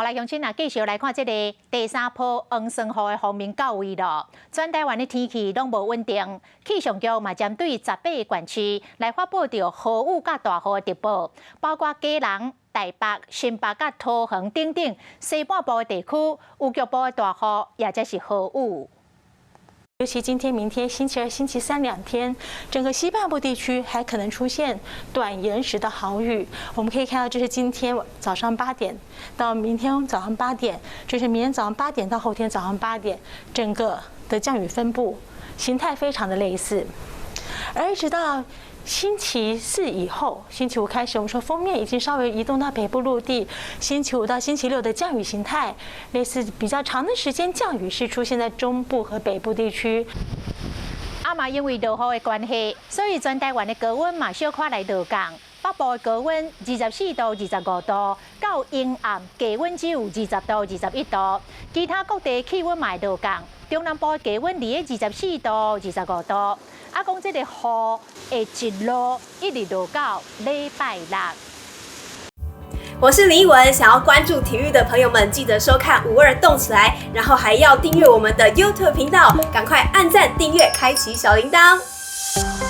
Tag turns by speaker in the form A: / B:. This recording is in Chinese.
A: 来乡亲啊，继续来看这个第三波黄酸雨的方面到位了。全台湾的天气拢无稳定，气象局嘛针对18个县市来发布着豪雨甲大雨的特报，包括基隆、台北、新北甲桃园等等西半部的地区有局部的大雨，也则是豪雨。
B: 尤其今天、明天、星期二、星期三2天，整个西半部地区还可能出现短延时的豪雨。我们可以看到，这是今天早上8点到明天早上8点，这是明天早上8点到后天早上8点，整个的降雨分布形态非常的类似，而一直到 星期4以后，星期5开始，我们说锋面已经稍微移动到北部陆地。星期5到星期6的降雨形态，类似比较长的时间降雨是出现在中部和北部地区。
A: 嘛因为落雨的关系，所以全台湾的高温嘛小可来落降。北部的高温24度、25度，到阴暗低温只有20度、21度。其他各地气温嘛会落降。 中南部的低温伫个24度、25度，啊，讲这个雨会一路一直落到礼拜六。
C: 我是林依文，想要关注体育的朋友们，记得收看52动起来，然后还要订阅我们的 YouTube 频道，赶快按赞、订阅、开启小铃铛。